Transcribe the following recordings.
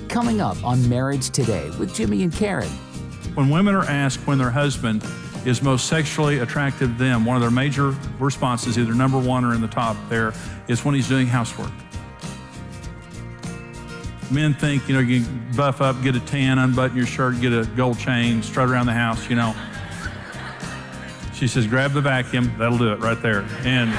Coming up on Marriage Today with Jimmy and Karen. When women are asked when their husband is most sexually attractive to them, one of their major responses, either number one or in the top there, is when he's doing housework. Men think, you can buff up, get a tan, unbutton your shirt, get a gold chain, strut around the house, She says, grab the vacuum, that'll do it right there. And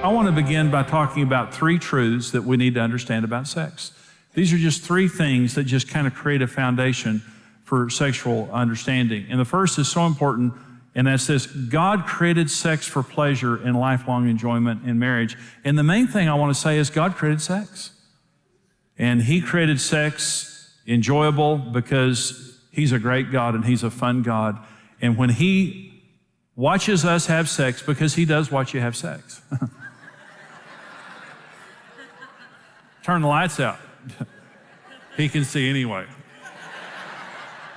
I want to begin by talking about 3 truths that we need to understand about sex. These are just 3 things that just kind of create a foundation for sexual understanding. And the first is so important, and that's this: God created sex for pleasure and lifelong enjoyment in marriage. And the main thing I want to say is God created sex. And He created sex enjoyable because He's a great God and He's a fun God. And when He watches us have sex, because He does watch you have sex. Turn the lights out. He can see anyway.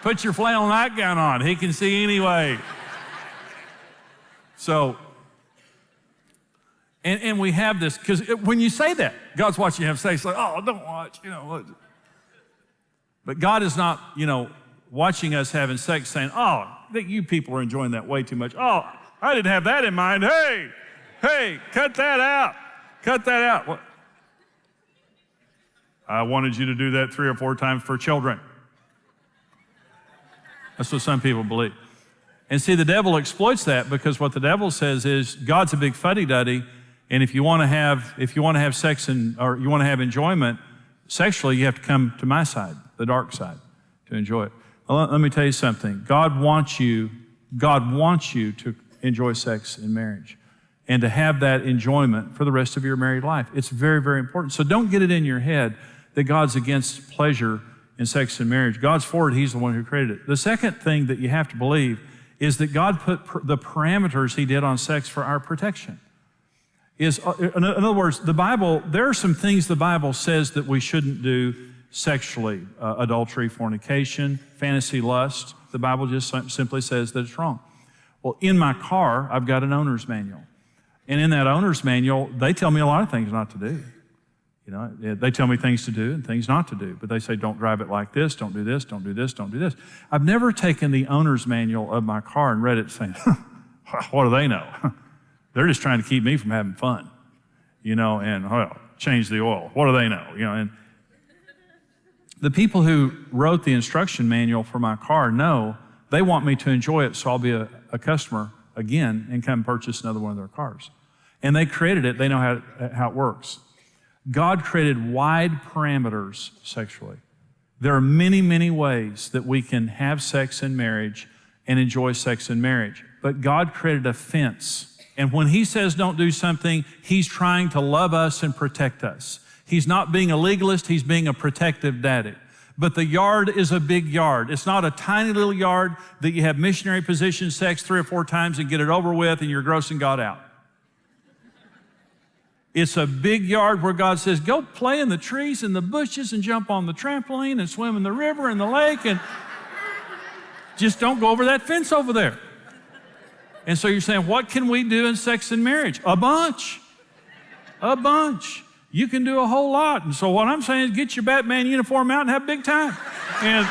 Put your flannel nightgown on. He can see anyway. So, and we have this, because when you say that, God's watching you have sex, like, oh, don't watch, But God is not, watching us having sex saying, oh, you people are enjoying that way too much. Oh, I didn't have that in mind. Hey, cut that out. Cut that out. What? I wanted you to do that 3 or 4 times for children. That's what some people believe. And see, the devil exploits that, because what the devil says is God's a big fuddy-duddy, and if you want to have sex or you want to have enjoyment sexually, you have to come to my side, the dark side, to enjoy it. Well, let me tell you something. God wants you to enjoy sex in marriage and to have that enjoyment for the rest of your married life. It's very, very important. So don't get it in your head that God's against pleasure in sex and marriage. God's for it. He's the one who created it. The second thing that you have to believe is that God put the parameters He did on sex for our protection. In other words, the Bible, there are some things the Bible says that we shouldn't do sexually. Adultery, fornication, fantasy lust. The Bible just simply says that it's wrong. Well, in my car, I've got an owner's manual. And in that owner's manual, they tell me a lot of things not to do. They tell me things to do and things not to do, but they say, don't drive it like this, don't do this, don't do this, don't do this. I've never taken the owner's manual of my car and read it saying, what do they know? They're just trying to keep me from having fun, and change the oil. What do they know? And the people who wrote the instruction manual for my car know they want me to enjoy it, so I'll be a customer again and come purchase another one of their cars. And they created it. They know how it works. God created wide parameters sexually. There are many, many ways that we can have sex in marriage and enjoy sex in marriage. But God created a fence. And when He says don't do something, He's trying to love us and protect us. He's not being a legalist, He's being a protective daddy. But the yard is a big yard. It's not a tiny little yard that you have missionary position sex 3 or 4 times and get it over with and you're grossing God out. It's a big yard where God says, go play in the trees and the bushes and jump on the trampoline and swim in the river and the lake, and just don't go over that fence over there. And so you're saying, what can we do in sex and marriage? A bunch. You can do a whole lot. And so what I'm saying is get your Batman uniform out and have a big time. And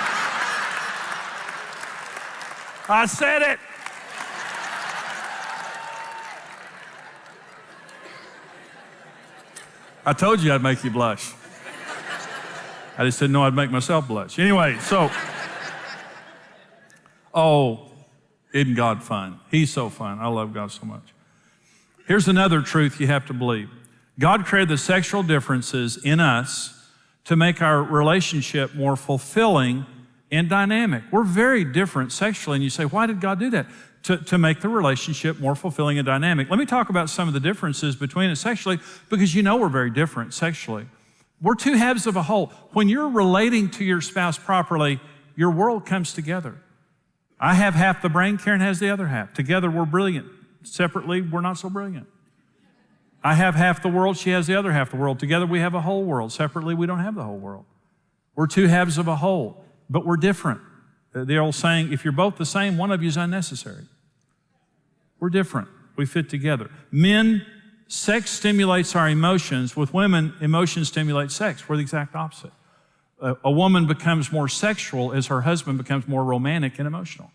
I said it. I told you I'd make you blush. I just didn't know I'd make myself blush. Anyway, so, isn't God fun? He's so fun. I love God so much. Here's another truth you have to believe. God created the sexual differences in us to make our relationship more fulfilling and dynamic. We're very different sexually, and you say, why did God do that? To make the relationship more fulfilling and dynamic. Let me talk about some of the differences between us sexually, because we're very different sexually. We're 2 halves of a whole. When you're relating to your spouse properly, your world comes together. I have half the brain, Karen has the other half. Together we're brilliant. Separately, we're not so brilliant. I have half the world, she has the other half the world. Together we have a whole world. Separately, we don't have the whole world. We're two halves of a whole, but we're different. The old saying, if you're both the same, one of you is unnecessary. We're different. We fit together. Men, sex stimulates our emotions. With women, emotions stimulate sex. We're the exact opposite. A woman becomes more sexual as her husband becomes more romantic and emotional.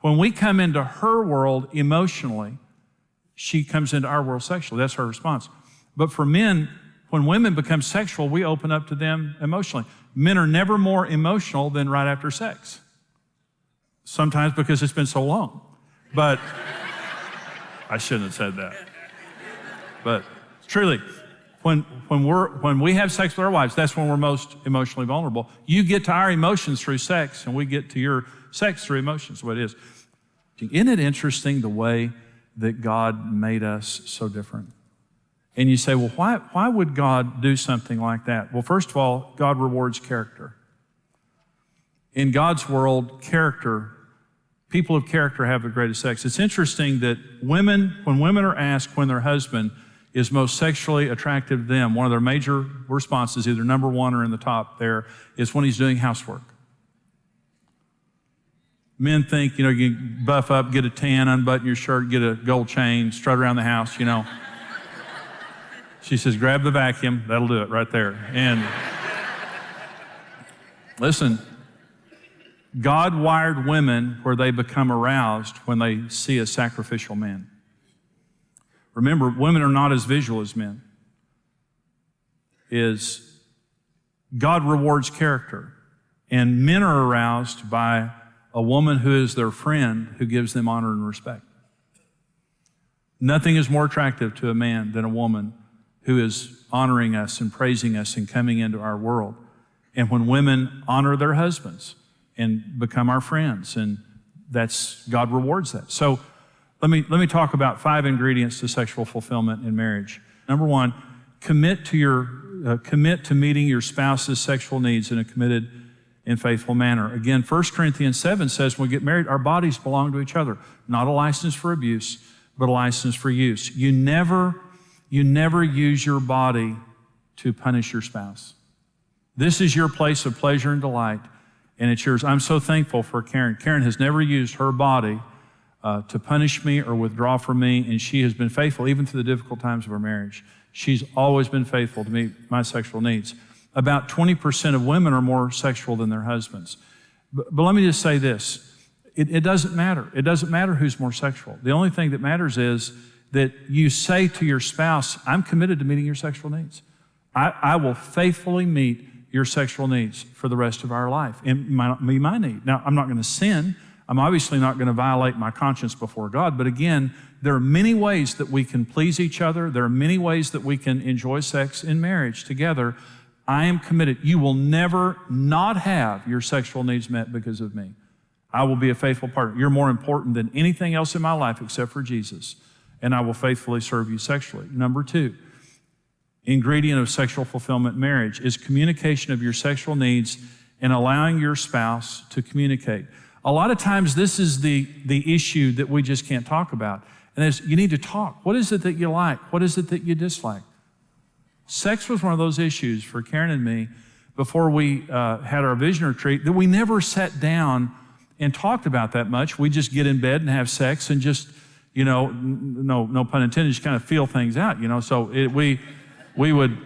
When we come into her world emotionally, she comes into our world sexually. That's her response. But for men, when women become sexual, we open up to them emotionally. Men are never more emotional than right after sex. Sometimes because it's been so long. But I shouldn't have said that. But truly, when we have sex with our wives, that's when we're most emotionally vulnerable. You get to our emotions through sex, and we get to your sex through emotions, what it is. Isn't it interesting the way that God made us so different? And you say, well, why would God do something like that? Well, first of all, God rewards character. In God's world, people of character have the greatest sex. It's interesting that when women are asked when their husband is most sexually attractive to them, one of their major responses, either number one or in the top there, is when he's doing housework. Men think, you can buff up, get a tan, unbutton your shirt, get a gold chain, strut around the house, She says, grab the vacuum, that'll do it right there. And listen, God wired women where they become aroused when they see a sacrificial man. Remember, women are not as visual as men. God rewards character. And men are aroused by a woman who is their friend who gives them honor and respect. Nothing is more attractive to a man than a woman who is honoring us and praising us and coming into our world. And when women honor their husbands and become our friends, and God rewards that. So let me talk about 5 ingredients to sexual fulfillment in marriage. Number 1, commit to meeting your spouse's sexual needs in a committed and faithful manner. Again, 1 Corinthians 7 says when we get married, our bodies belong to each other. Not a license for abuse, but a license for use. You never use your body to punish your spouse. This is your place of pleasure and delight, and it's yours. I'm so thankful for Karen. Karen has never used her body to punish me or withdraw from me, and she has been faithful even through the difficult times of our marriage. She's always been faithful to meet my sexual needs. About 20% of women are more sexual than their husbands. But let me just say this. It doesn't matter. It doesn't matter who's more sexual. The only thing that matters is that you say to your spouse, I'm committed to meeting your sexual needs. I will faithfully meet your sexual needs for the rest of our life. And my need. Now, I'm not going to sin. I'm obviously not going to violate my conscience before God. But again, there are many ways that we can please each other. There are many ways that we can enjoy sex in marriage together. I am committed. You will never not have your sexual needs met because of me. I will be a faithful partner. You're more important than anything else in my life except for Jesus. And I will faithfully serve you sexually. Number 2, ingredient of sexual fulfillment in marriage is communication of your sexual needs and allowing your spouse to communicate. A lot of times this is the issue that we just can't talk about. And is you need to talk. What is it that you like? What is it that you dislike? Sex was one of those issues for Karen and me before we had our vision retreat that we never sat down and talked about that much. We just get in bed and have sex and just, no pun intended, just kind of feel things out, So we would,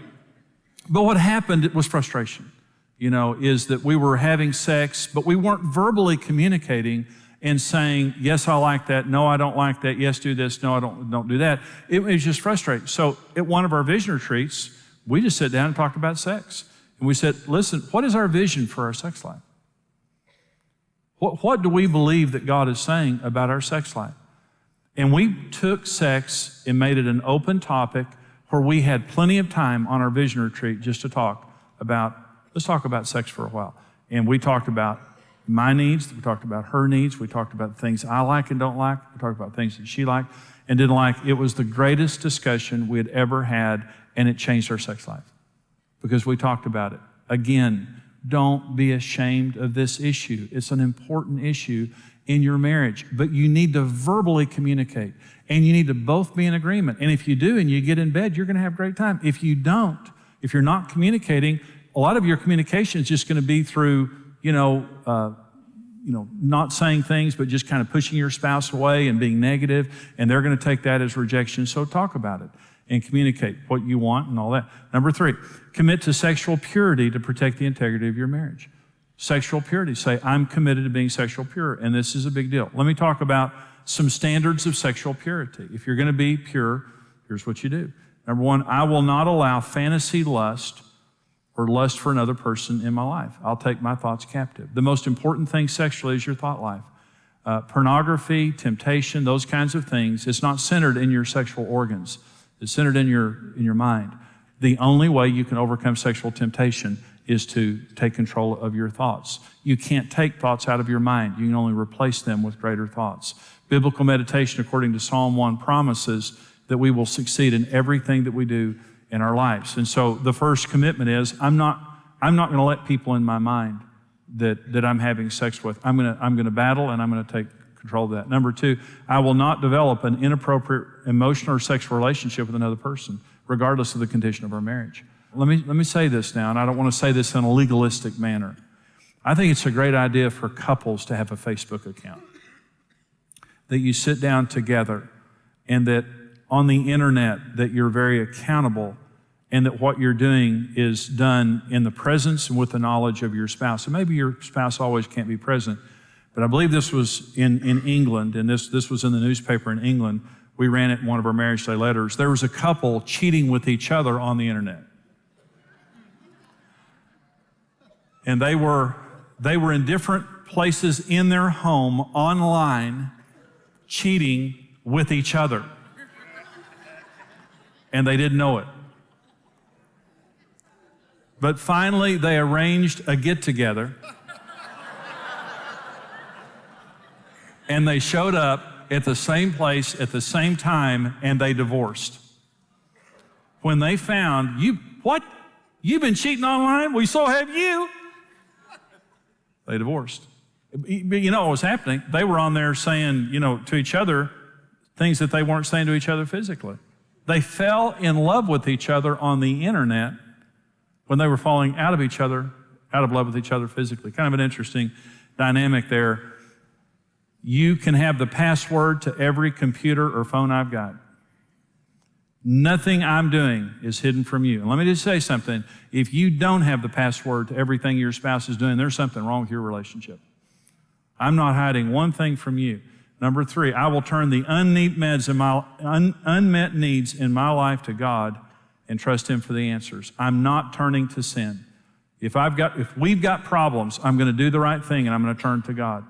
but what happened was frustration, is that we were having sex, but we weren't verbally communicating and saying, yes, I like that. No, I don't like that. Yes, do this. No, I don't do that. It was just frustrating. So at one of our vision retreats, we just sat down and talked about sex. And we said, listen, what is our vision for our sex life? What do we believe that God is saying about our sex life? And we took sex and made it an open topic where we had plenty of time on our vision retreat just to let's talk about sex for a while. And we talked about my needs, we talked about her needs, we talked about things I like and don't like, we talked about things that she liked and didn't like. It was the greatest discussion we had ever had, and it changed our sex life because we talked about it. Again, don't be ashamed of this issue. It's an important issue, in your marriage, but you need to verbally communicate, and you need to both be in agreement. And if you do and you get in bed, you're going to have a great time. If you don't, if you're not communicating, a lot of your communication is just going to be through, not saying things, but just kind of pushing your spouse away and being negative, and they're going to take that as rejection. So talk about it and communicate what you want and all that. Number 3, commit to sexual purity to protect the integrity of your marriage. Sexual purity. Say, I'm committed to being sexual pure, and this is a big deal. Let me talk about some standards of sexual purity. If you're going to be pure, here's what you do. Number 1, I will not allow fantasy lust or lust for another person in my life. I'll take my thoughts captive. The most important thing sexually is your thought life. Pornography, temptation, those kinds of things, it's not centered in your sexual organs. It's centered in your mind. The only way you can overcome sexual temptation is to take control of your thoughts. You can't take thoughts out of your mind. You can only replace them with greater thoughts. Biblical meditation, according to Psalm 1, promises that we will succeed in everything that we do in our lives. And so the first commitment is, I'm not going to let people in my mind that I'm having sex with. I'm going to battle, and I'm going to take control of that. Number 2, I will not develop an inappropriate emotional or sexual relationship with another person, regardless of the condition of our marriage. Let me say this now, and I don't want to say this in a legalistic manner. I think it's a great idea for couples to have a Facebook account, that you sit down together, and that on the internet that you're very accountable, and that what you're doing is done in the presence and with the knowledge of your spouse. And maybe your spouse always can't be present, but I believe this was in England, and this was in the newspaper in England. We ran it in one of our Marriage Day letters. There was a couple cheating with each other on the internet. And they were in different places in their home online cheating with each other. And they didn't know it. But finally, they arranged a get-together. And they showed up at the same place at the same time, and they divorced. When they found, you've been cheating online? We so have you. They divorced. But you know what was happening? They were on there saying, to each other, things that they weren't saying to each other physically. They fell in love with each other on the internet when they were falling out of love with each other physically. Kind of an interesting dynamic there. You can have the password to every computer or phone I've got. Nothing I'm doing is hidden from you. And let me just say something. If you don't have the password to everything your spouse is doing, there's something wrong with your relationship. I'm not hiding one thing from you. Number 3, I will turn the unmet needs in my life to God and trust Him for the answers. I'm not turning to sin. If we've got problems, I'm going to do the right thing, and I'm going to turn to God.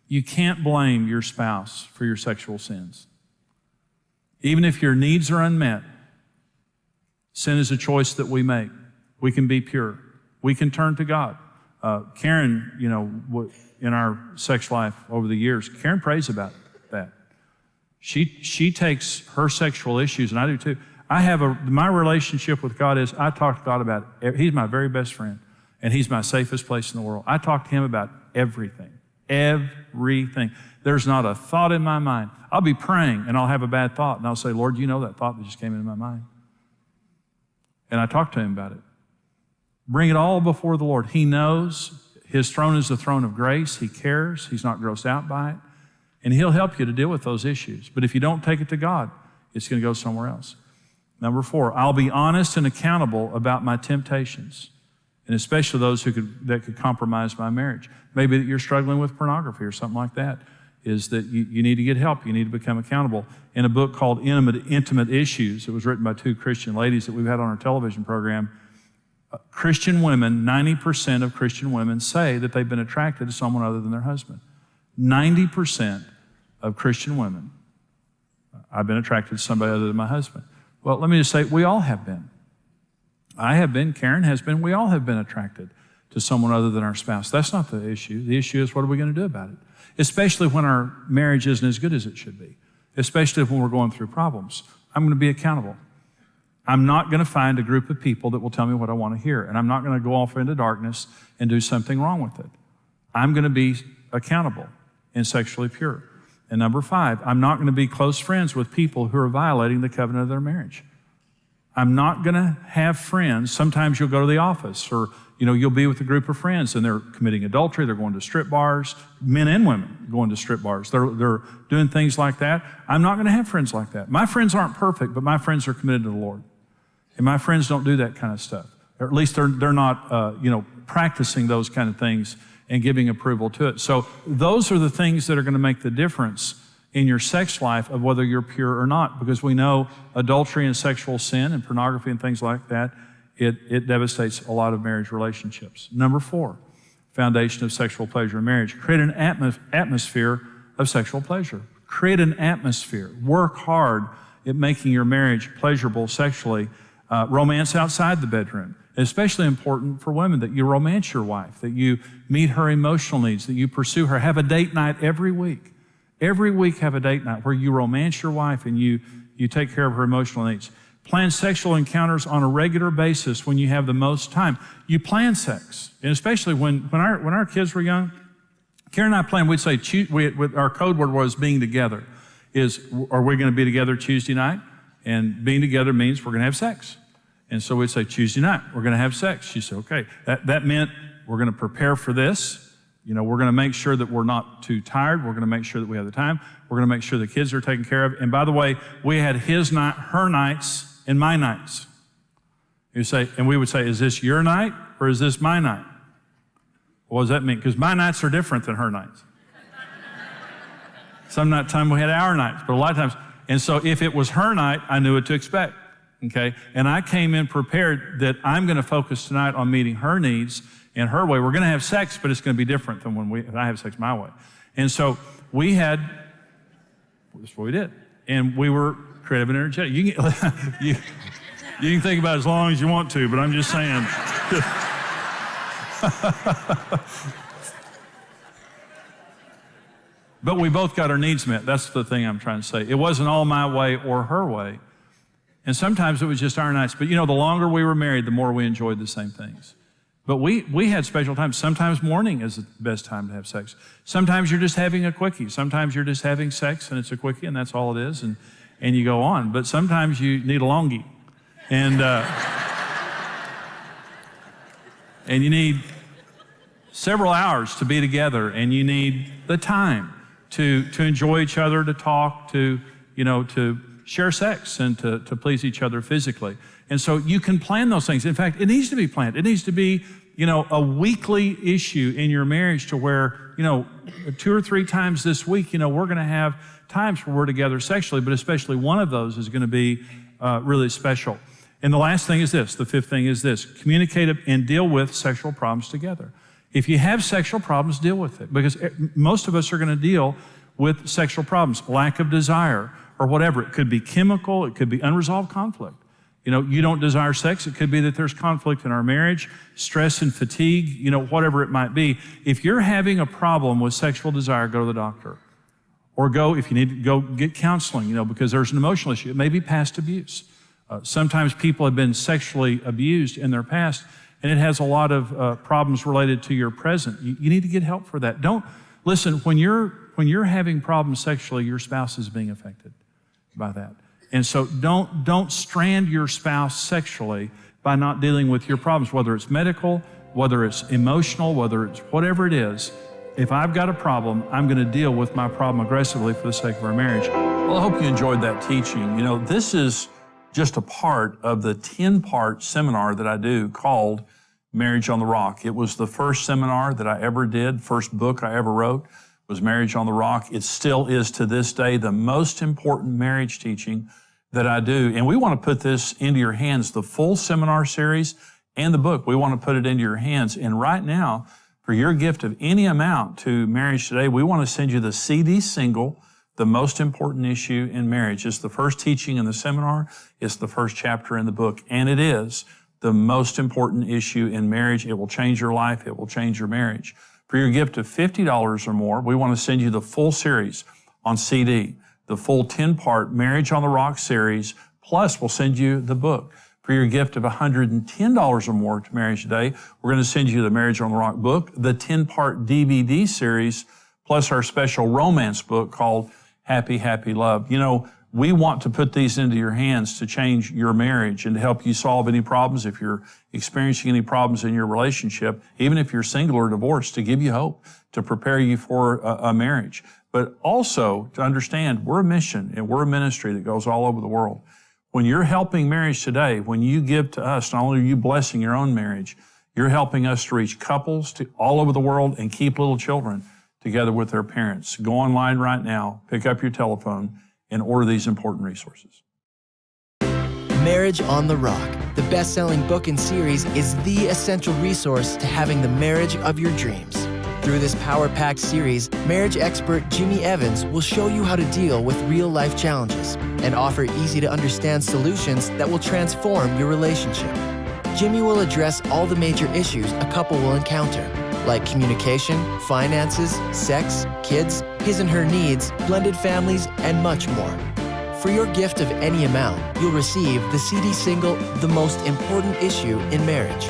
You can't blame your spouse for your sexual sins. Even if your needs are unmet, sin is a choice that we make. We can be pure. We can turn to God. Karen, in our sex life over the years, Karen prays about that. She takes her sexual issues, and I do too. My relationship with God is I talk to God about it. He's my very best friend, and He's my safest place in the world. I talk to Him about everything. Everything. There's not a thought in my mind. I'll be praying and I'll have a bad thought and I'll say, Lord, you know that thought that just came into my mind. And I talk to Him about it. Bring it all before the Lord. He knows. His throne is the throne of grace. He cares. He's not grossed out by it. And He'll help you to deal with those issues. But if you don't take it to God, it's going to go somewhere else. Number 4, I'll be honest and accountable about my temptations, and especially those that could compromise my marriage. Maybe that you're struggling with pornography or something like that, is that you need to get help. You need to become accountable. In a book called Intimate Issues, it was written by 2 Christian ladies that we've had on our television program, Christian women, 90% of Christian women say that they've been attracted to someone other than their husband. 90% of Christian women, I've been attracted to somebody other than my husband. Well, let me just say, we all have been. I have been, Karen has been, we all have been attracted to someone other than our spouse. That's not the issue. The issue is, what are we going to do about it? Especially when our marriage isn't as good as it should be. Especially when we're going through problems. I'm going to be accountable. I'm not going to find a group of people that will tell me what I want to hear. And I'm not going to go off into darkness and do something wrong with it. I'm going to be accountable. and sexually pure. And number 5, I'm not going to be close friends with people who are violating the covenant of their marriage. I'm not going to have friends. Sometimes you'll go to the office, or you'll be with a group of friends and they're committing adultery, they're going to strip bars, men and women going to strip bars. They're doing things like that. I'm not going to have friends like that. My friends aren't perfect, but my friends are committed to the Lord. And my friends don't do that kind of stuff. Or at least they're not practicing those kind of things and giving approval to it. So those are the things that are going to make the difference in your sex life of whether you're pure or not, because we know adultery and sexual sin and pornography and things like that, it devastates a lot of marriage relationships. Number 4, foundation of sexual pleasure in marriage. Create an atmosphere of sexual pleasure. Create an atmosphere. Work hard at making your marriage pleasurable sexually. Romance outside the bedroom. Especially important for women, that you romance your wife, that you meet her emotional needs, that you pursue her. Have a date night every week. Every week have a date night where you romance your wife and you take care of her emotional needs. Plan sexual encounters on a regular basis when you have the most time. You plan sex, and especially when our kids were young, Karen and I planned, we'd say, our code word was being together. Are we going to be together Tuesday night? And being together means we're going to have sex. And so we'd say, Tuesday night, we're going to have sex. She said, okay. That meant we're going to prepare for this. We're going to make sure that we're not too tired. We're going to make sure that we have the time. We're going to make sure the kids are taken care of. And by the way, we had his night, her nights, and my nights. And we would say, is this your night or is this my night? What does that mean? Because my nights are different than her nights. Some time we had our nights, but a lot of times. And so if it was her night, I knew what to expect. Okay, and I came in prepared that I'm going to focus tonight on meeting her needs in her way. We're going to have sex, but it's going to be different than when I have sex my way. And so that's what we did. And we were creative and energetic. You can think about it as long as you want to, but I'm just saying. But we both got our needs met. That's the thing I'm trying to say. It wasn't all my way or her way. And sometimes it was just our nights. But the longer we were married, the more we enjoyed the same things. But we had special times. Sometimes morning is the best time to have sex. Sometimes you're just having a quickie. Sometimes you're just having sex and it's a quickie and that's all it is. And you go on. But sometimes you need a longie. And, and you need several hours to be together. And you need the time to enjoy each other, to talk, to share sex and to please each other physically. And so you can plan those things. In fact, it needs to be planned. It needs to be, a weekly issue in your marriage to where, 2 or 3 times this week, we're going to have times where we're together sexually, but especially one of those is going to be really special. And the last thing is this, the 5th thing is this, communicate and deal with sexual problems together. If you have sexual problems, deal with it, because most of us are going to deal with sexual problems, lack of desire, or whatever. It could be chemical, it could be unresolved conflict. You don't desire sex, it could be that there's conflict in our marriage, stress and fatigue, whatever it might be. If you're having a problem with sexual desire, go to the doctor. Or if you need to go get counseling, because there's an emotional issue. It may be past abuse. Sometimes people have been sexually abused in their past, and it has a lot of problems related to your present. You need to get help for that. Listen, when you're having problems sexually, your spouse is being affected by that. And so don't strand your spouse sexually by not dealing with your problems, whether it's medical, whether it's emotional, whether it's whatever it is. If I've got a problem, I'm going to deal with my problem aggressively for the sake of our marriage. Well, I hope you enjoyed that teaching. This is just a part of the 10-part seminar that I do called Marriage on the Rock. It was the first seminar that I ever did, first book I ever wrote. Was Marriage on the Rock. It still is to this day the most important marriage teaching that I do. And we want to put this into your hands, the full seminar series and the book. We want to put it into your hands. And right now, for your gift of any amount to Marriage Today, we want to send you the CD single, The Most Important Issue in Marriage. It's the first teaching in the seminar. It's the first chapter in the book. And it is the most important issue in marriage. It will change your life. It will change your marriage. For your gift of $50 or more, we want to send you the full series on CD, the full 10-part Marriage on the Rock series, plus we'll send you the book. For your gift of $110 or more to Marriage Today, we're going to send you the Marriage on the Rock book, the 10-part DVD series, plus our special romance book called Happy, Happy Love. You know, we want to put these into your hands to change your marriage and to help you solve any problems if you're experiencing any problems in your relationship, even if you're single or divorced, to give you hope, to prepare you for a marriage. But also to understand we're a mission and we're a ministry that goes all over the world. When you're helping marriage today, when you give to us, not only are you blessing your own marriage, you're helping us to reach couples all over the world and keep little children together with their parents. Go online right now, pick up your telephone, and order these important resources. Marriage on the Rock, the best-selling book and series, is the essential resource to having the marriage of your dreams. Through this power-packed series, marriage expert Jimmy Evans will show you how to deal with real-life challenges and offer easy-to-understand solutions that will transform your relationship. Jimmy will address all the major issues a couple will encounter, like communication, finances, sex, kids, his and her needs, blended families, and much more. For your gift of any amount, you'll receive the CD single, The Most Important Issue in Marriage.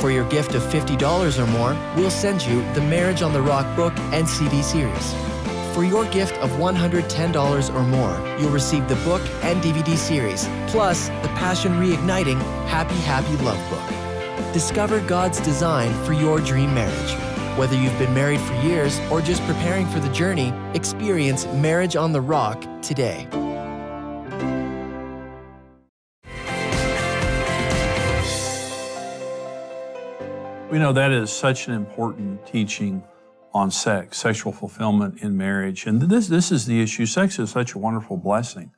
For your gift of $50 or more, we'll send you the Marriage on the Rock book and CD series. For your gift of $110 or more, you'll receive the book and DVD series, plus the Passion Reigniting Happy, Happy Love book. Discover God's design for your dream marriage. Whether you've been married for years or just preparing for the journey, experience Marriage on the Rock today. We know that is such an important teaching on sex, sexual fulfillment in marriage. And this is the issue. Sex is such a wonderful blessing.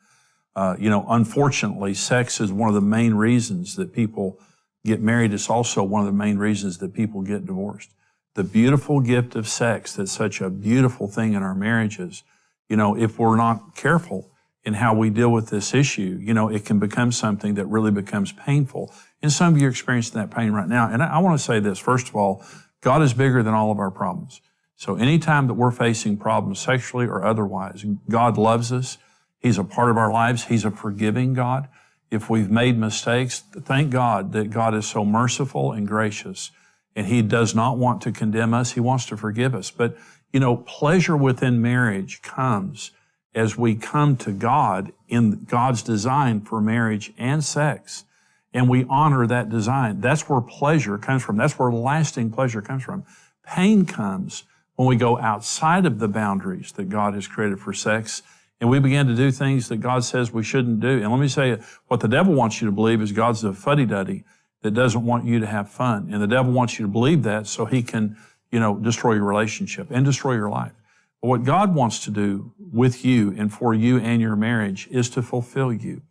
Unfortunately, sex is one of the main reasons that people get married. It's also one of the main reasons that people get divorced. The beautiful gift of sex, that's such a beautiful thing in our marriages, if we're not careful in how we deal with this issue, it can become something that really becomes painful. And some of you are experiencing that pain right now. And I want to say this, first of all, God is bigger than all of our problems. So anytime that we're facing problems sexually or otherwise, God loves us. He's a part of our lives. He's a forgiving God. If we've made mistakes, thank God that God is so merciful and gracious, and He does not want to condemn us. He wants to forgive us. But, pleasure within marriage comes as we come to God in God's design for marriage and sex, and we honor that design. That's where pleasure comes from. That's where lasting pleasure comes from. Pain comes when we go outside of the boundaries that God has created for sex, and we begin to do things that God says we shouldn't do. And let me say, what the devil wants you to believe is God's a fuddy-duddy that doesn't want you to have fun. And the devil wants you to believe that so he can, destroy your relationship and destroy your life. But what God wants to do with you and for you and your marriage is to fulfill you.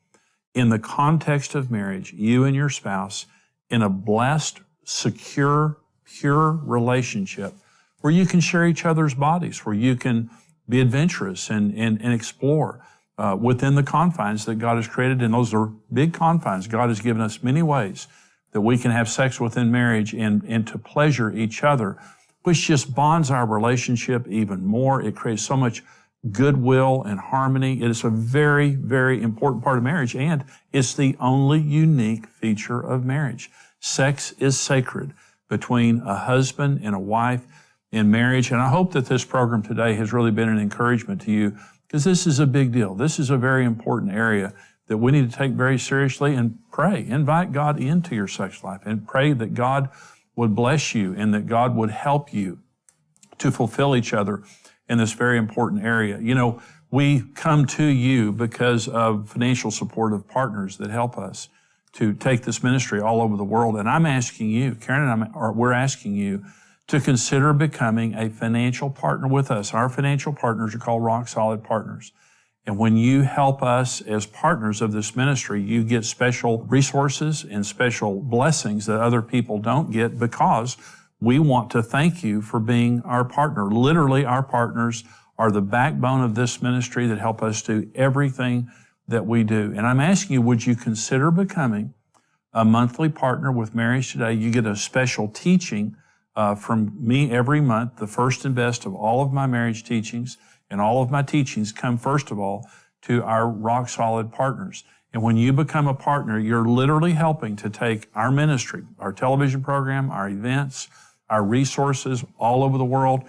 In the context of marriage, you and your spouse, in a blessed, secure, pure relationship where you can share each other's bodies, where you can be adventurous and explore within the confines that God has created. And those are big confines. God has given us many ways that we can have sex within marriage and to pleasure each other, which just bonds our relationship even more. It creates so much goodwill and harmony. It is a very, very important part of marriage, and it's the only unique feature of marriage. Sex is sacred between a husband and a wife in marriage, and I hope that this program today has really been an encouragement to you, because this is a big deal. This is a very important area that we need to take very seriously and pray. Invite God into your sex life and pray that God would bless you and that God would help you to fulfill each other in this very important area. We come to you because of financial support of partners that help us to take this ministry all over the world. And I'm asking you, Karen and we're asking you to consider becoming a financial partner with us. Our financial partners are called Rock Solid Partners. And when you help us as partners of this ministry, you get special resources and special blessings that other people don't get, because we want to thank you for being our partner. Literally, our partners are the backbone of this ministry that help us do everything that we do. And I'm asking you, would you consider becoming a monthly partner with Marriage Today? You get a special teaching from me every month, the first and best of all of my marriage teachings. And all of my teachings come, first of all, to our Rock Solid Partners. And when you become a partner, you're literally helping to take our ministry, our television program, our events, our resources all over the world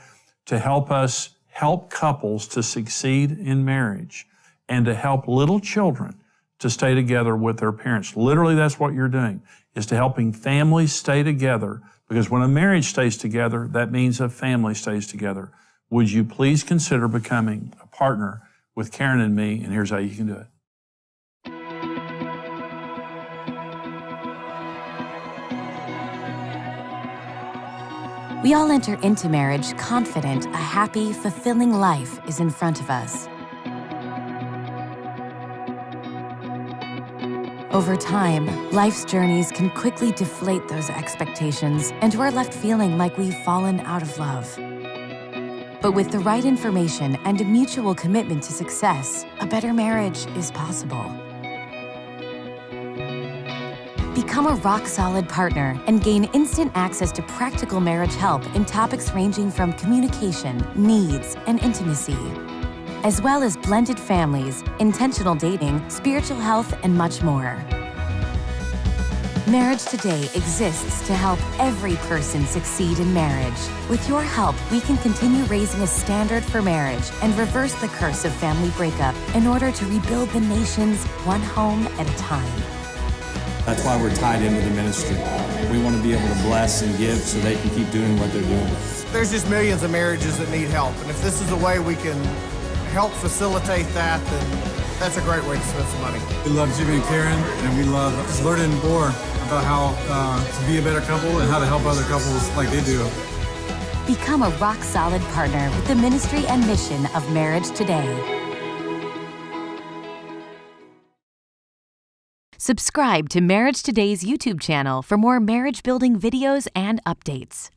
to help us help couples to succeed in marriage and to help little children to stay together with their parents. Literally, that's what you're doing, is to helping families stay together, because when a marriage stays together, that means a family stays together. Would you please consider becoming a partner with Karen and me, and here's how you can do it. We all enter into marriage confident a happy, fulfilling life is in front of us. Over time, life's journeys can quickly deflate those expectations, and we're left feeling like we've fallen out of love. But with the right information and a mutual commitment to success, a better marriage is possible. Become a rock-solid partner and gain instant access to practical marriage help in topics ranging from communication, needs, and intimacy, as well as blended families, intentional dating, spiritual health, and much more. Marriage Today exists to help every person succeed in marriage. With your help, we can continue raising a standard for marriage and reverse the curse of family breakup in order to rebuild the nations one home at a time. That's why we're tied into the ministry. We want to be able to bless and give so they can keep doing what they're doing. There's just millions of marriages that need help, and if this is a way we can help facilitate that, then that's a great way to spend some money. We love Jimmy and Karen, and we love just learning more about how to be a better couple and how to help other couples like they do. Become a rock-solid partner with the ministry and mission of Marriage Today. Subscribe to Marriage Today's YouTube channel for more marriage-building videos and updates.